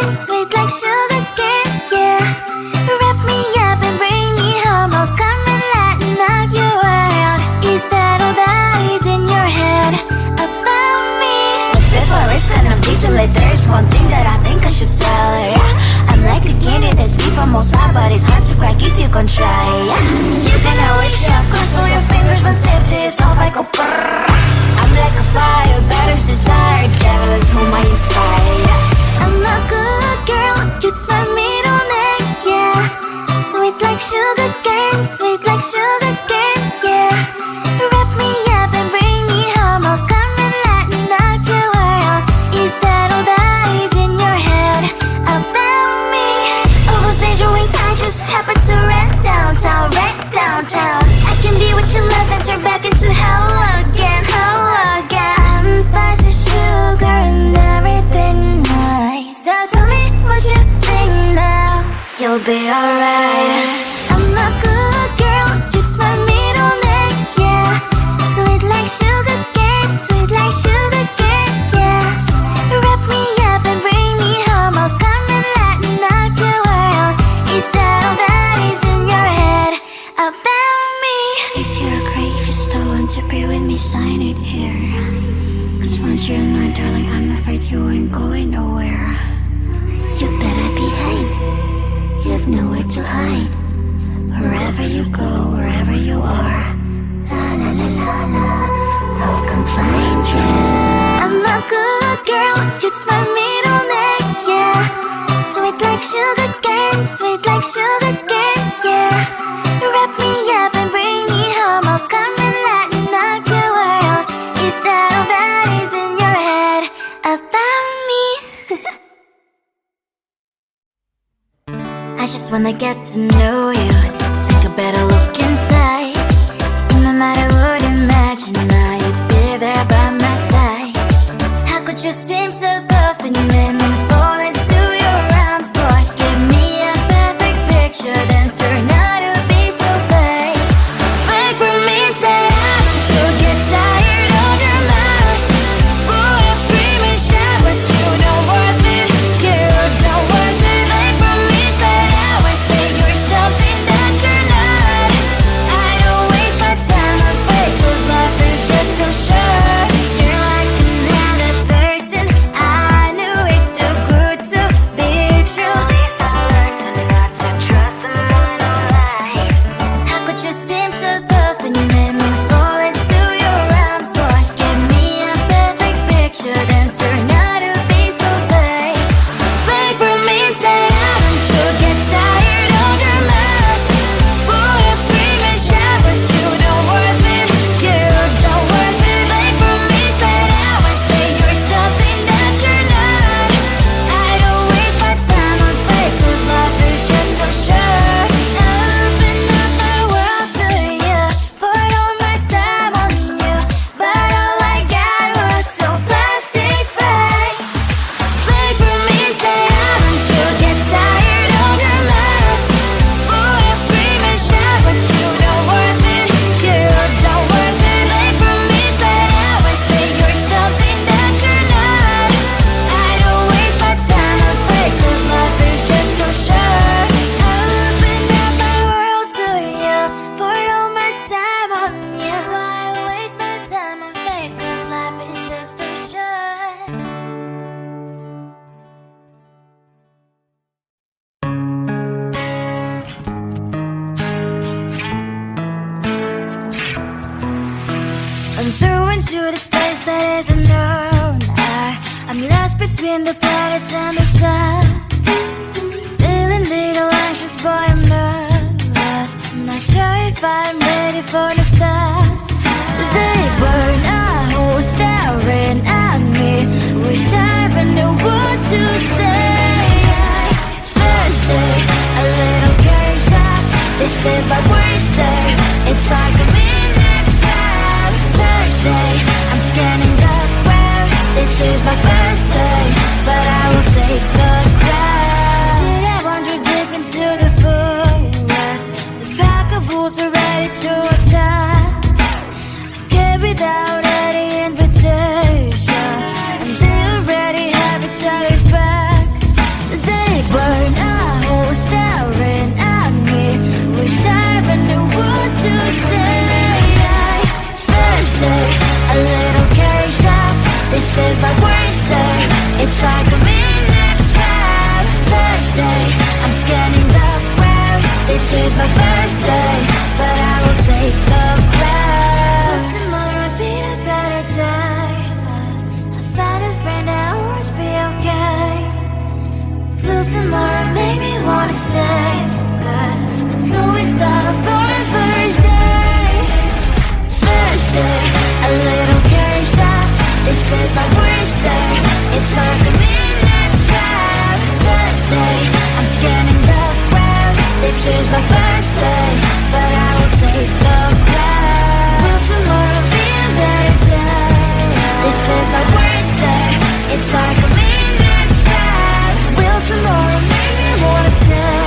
cane, sweet like sugar cane, yeah. Wrap me up and bring me home, I'll come and lighten up your world. Is that all that is in your head about me? But before it's gonna be too late, there's one thing that I think I should tell her, yeah. I'm like a candy that's deep from outside, but it's hard to crack if you can try, yeah. You can always shove, cross all your fingers when safety is off, I go brrrr. I'm like a fire, battles desire, devil is whom I inspire, yeah. I'm a good girl, it's my middle name, yeah. Sweet like sugar cane, sweet like sugar cane, yeah. Wrap me up and bring me home, I'll come and lighten up your world. Is that all that is in your head about me? All those angel wings I just happen to rent downtown, rent downtown. I can be what you love and turn back into hell again, hell again. Spicy sugar and everything nice. So tell me what you think now. You'll be alright. I'm a good girl, it's my middle name, yeah. Sweet like sugar cane, sweet like sugar cane, yeah. Wrap me up and bring me home, I'll come and lighten up your world. Is that all that is in your head about me? If you agree, if you still want to be with me, sign it here. Cause once you're mine, darling, I'm afraid you ain't going nowhere. You better behave, you have nowhere to hide. Wherever you go, wherever you are, la la la la la, I'll come find you. I'm a good girl, it's my middle name, yeah. Sweet like sugar cane, sweet like sugar cane, yeah. Wrap me up and bring me home, I'll come and lighten up your world. Is that all that is in your head about me? I just wanna get to know you, take a better look inside. No matter what, imagine now you'd be there by my side. How could you seem so perfect, made me fall into your arms, boy? Give me a perfect picture, then turn out to be so fake. Fake for me, say I should get tired of your mask. Full of scream and shout, but you don't worth it, you don't worth it. Fake for me, say I would say you're something that you're not. I don't waste my time on fake, cause life is just too short. You're like another person, I knew it's too good to be true. I learned to not to trust someone alive. How could you seem so perfect, you made me fall into your arms, boy? Give me a perfect picture, then turn out to be so fake. Fake for me, say I should get tired of your mask. Full of scream and shout, but you don't worth it, you don't worth it. Fake for me, say I would say you're something that you're not. I don't waste my time on fake, cause life is just too short. Open up my world to you, poured all my time on you, but all I got was so plastic fake. Fake for me, say I should get tired of your mask. Full of scream and shout, but you don't worth it, you don't worth it. Fake for me, say I would say you're something that you're not. I don't waste my time on fake, cause life is just too short. Opened up my world to you, poured all my time on you. Why waste my time on fake, cause life is just too short. I'm through into this place that isn't known. I'm lost between the planets and the sun. Feeling little anxious, boy, I'm nervous. Not sure if I'm ready for the start. They were not staring at me. Wish I knew what to say. Thursday, a little caged up. This is my worst day. It's like a midnight shot. Thursday, I'm scanning the ground. This is my first day, but I will take the is my first day, but I will take the crown. Will tomorrow be a better day? I found a friend that will always be okay. Will tomorrow make me wanna stay? Cause it's always time for the first day. First day, a little carry shot. This is my worst day. It's like a midnight trap. Thursday, I'm scanning the ground. This is my first day, but I will take the crown. Will tomorrow be a better day? This is my worst day. It's like a midnight trap. Will tomorrow make me wanna stay?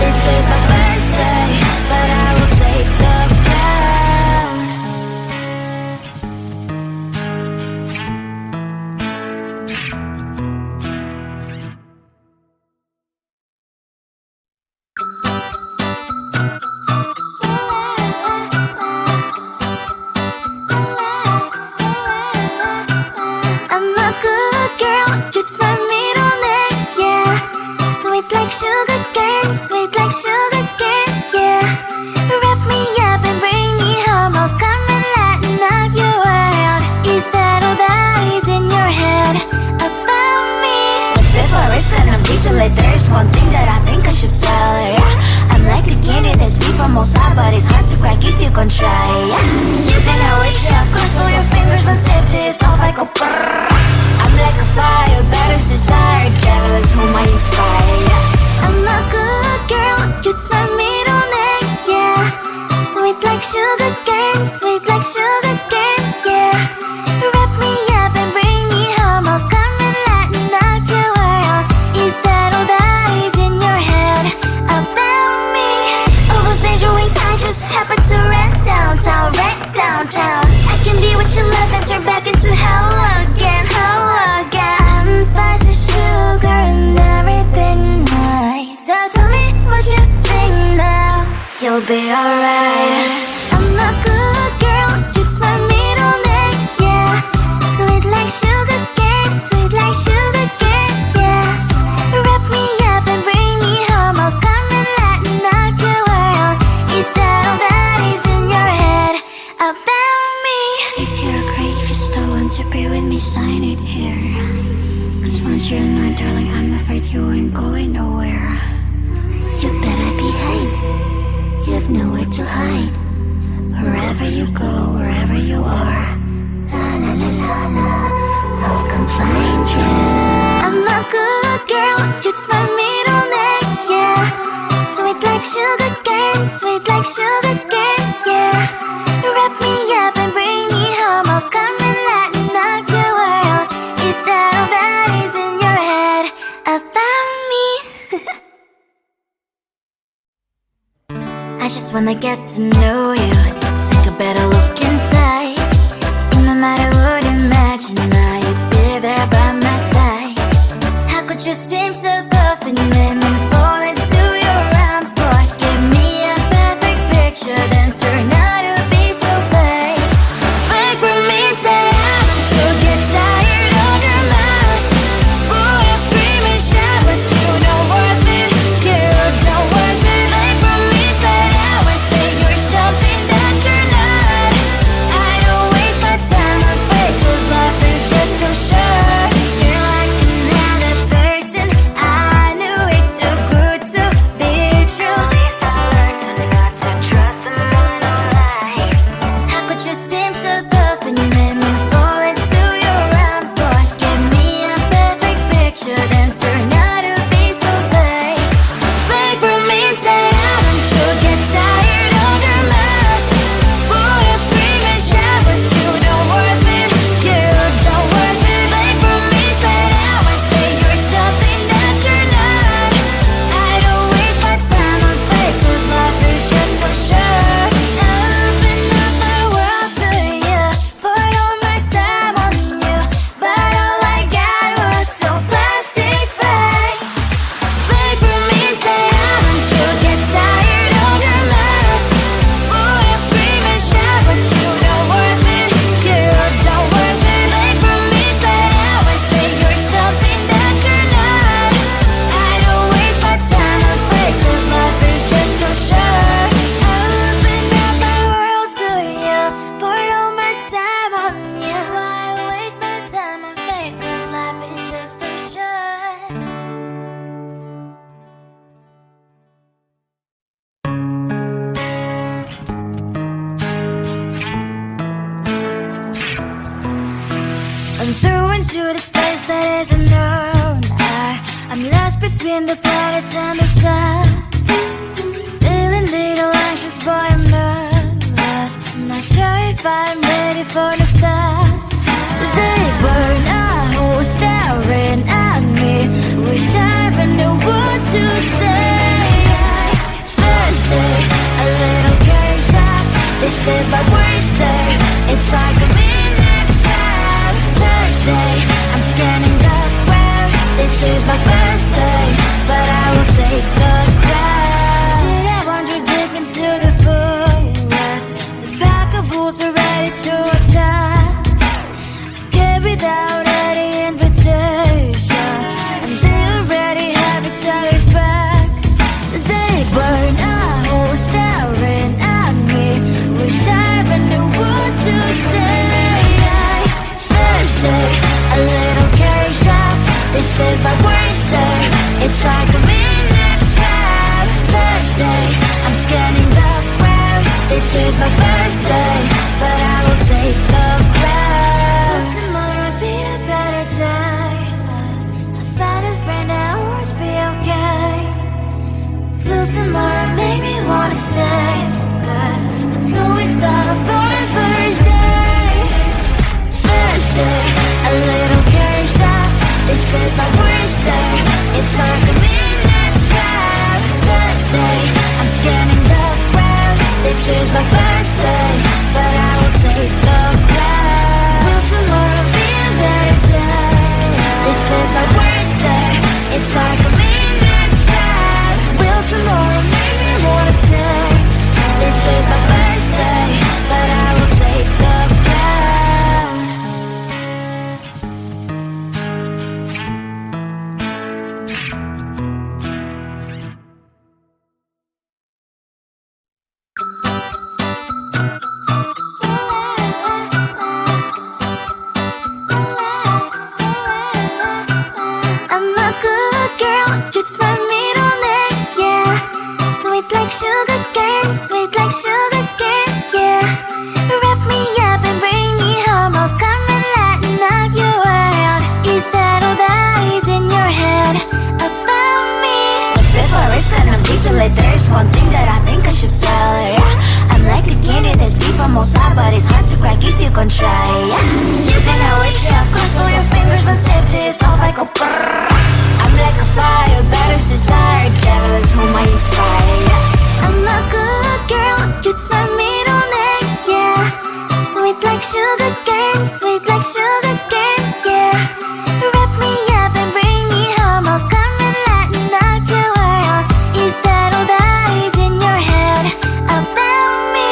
This is my first day, but I will take the crown. I'm a good girl, it's my middle name, yeah. Sweet like sugar cane, sweet like sugar cane, yeah. Wrap me up and bring me home, I'll come and lighten up your world. Is that all that is in your head about me? Before I stand up detail, there's one thing that I think I should tell her, yeah. I'm like a candy that's sweet from outside, but it's hard to crack if you can try, yeah. You can always shove, cross all your fingers when safety is off, I go brrrr. I'm like a fire, baddest desire, devil is whom I inspire, yeah. I'm a good girl, it's my middle name, yeah. Sweet like sugar cane, sweet like sugar cane, yeah. Wrap me up and bring me home, I'll come and lighten up your world. Is that all that is in your head about me? All those angel wings I just happen to rent downtown, rent downtown. I can be what you love and turn back into hell again, hell again. I'm spicy sugar and everything nice. So tell me what you think now. You'll be alright. I'm a good girl, it's my middle name, yeah. Sweet like sugar cane, sweet like sugar cane, yeah. Wrap me up and bring me home, I'll come and lighten up your world. Is that all that is in your head about me? If you agree, if you still want to be with me, sign it here. Cause once you're mine, darling, I'm afraid you ain't going nowhere. You better behave, you have nowhere to hide. Wherever you go, wherever you are, la la la la la, I'll come find you. I'm a good girl, it's my middle name, yeah. Sweet like sugar cane, sweet like sugar cane, yeah. Wrap me up and bring me home, I'll come and lighten up your world. Is that all that is in your head about me? I just wanna get to know you, take a better look inside. In my mind I would imagine now you'd be there by my side. How could you seem so perfect, make me fall into your arms, boy? Give me a perfect picture, then turn out to be so fake. Wait for me, say haven't you get tired of your mask? Boy, I scream and shout, but you don't worth it, you don't worth it. Wait for me, say I would say you're something that you're not. I don't waste my time on fake, 'cause life is just too short. You're like another person, I knew it's too good to be true. I learned to not to trust someone who between the planets and the sun. Feeling little anxious, boy, I'm nervous. I'm not sure if I'm ready for the start. They burn a hole staring at me. Wish I ever knew what to say. Thursday, a little caged up. This is my worst day. It's like a midnight shot. Thursday, I'm scanning the ground. This is my first day, but I will take the crown. Did I wander deep into the forest? The pack of wolves were ready to attack. Came without any invitation, and they already have each other's back. They burn a hole staring at me. Wish I ever knew what to say. Thursday, a little caged up. This is my worst day. It's like a midnight shot. Thursday, I'm scanning the ground. This is my first day, but I will take the crown. Will tomorrow be a better day? I found a friend that will always be okay. Will tomorrow make me wanna stay? 'Cause it's always time for the first day. Thursday, a little caged up. This is my worst day. It's like a midnight shot. Thursday, I'm scanning the ground. This is my first day, but I will take the crown. Will tomorrow be a better day? This is my worst day. It's like a midnight shot. Will tomorrow make me wanna stay? This is my first day, but I will take the crown. I'm a good girl, it's my middle name, yeah. Sweet like sugar cane, sweet like sugar cane, yeah. Wrap me up and bring me home, I'll come and lighten up your world. Is that all that is in your head about me? Before I stand on detail, there's one thing that I think I should tell her, yeah. I'm like a candy that's deep from outside, but it's hard to crack if you can try, yeah. You can always shove, cross all your fingers when safety is off, I go brrrr. I'm like a fire, balance desire, devil is whom I inspire, yeah. I'm a good girl, it's my middle name, yeah. Sweet like sugar cane, sweet like sugar cane, yeah. Wrap me up and bring me home, I'll come and lighten up your world. Is that all that is in your head about me?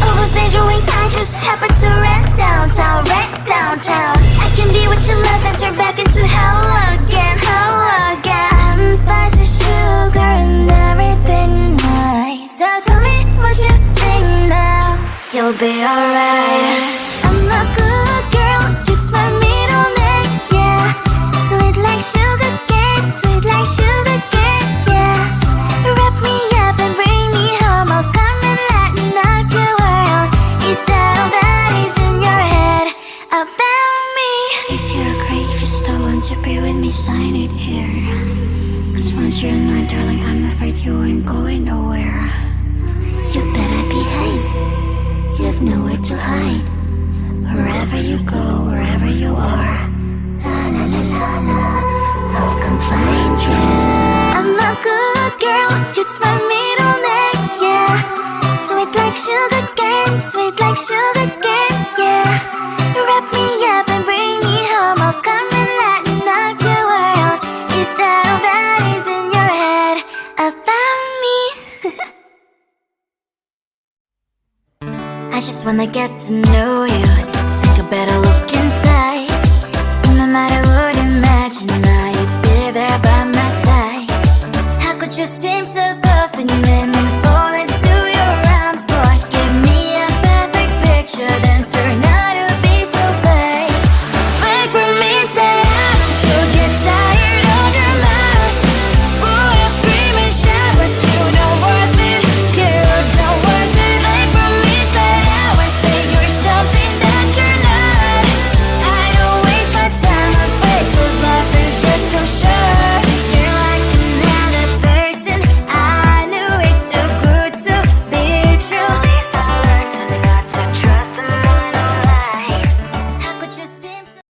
All those angel wings I just happen to rent downtown, rent downtown. I can be what you love and turn back into hell again, hell again. I'm spicy sugar and everything nice. So tell me what you think now. You'll be alright. I'm a good girl, it's my middle name, yeah. Sweet like sugar cane, sweet like sugar cane, yeah. Wrap me up and bring me home, I'll come and lighten up your world. Is that all that is in your head about me? If you agree, if you still want to be with me, sign it here. 'Cause once you're mine, darling, I'm afraid you ain't going nowhere. You better behave, you have nowhere to hide. Wherever you go, wherever you are, la la la la la, I'll come find you. I'm a good girl, it's my middle name, yeah. Sweet like sugar cane, sweet like sugar cane, yeah. Wrap me up and bring me home, I'll come and lighten up your world. Is that all that is in your head about me? I just wanna get to know you, take a better look inside. No matter what, imagine now you'd be there by my side. How could you seem so good when you made me fall into your arms, boy? Give me a perfect picture, then turn out to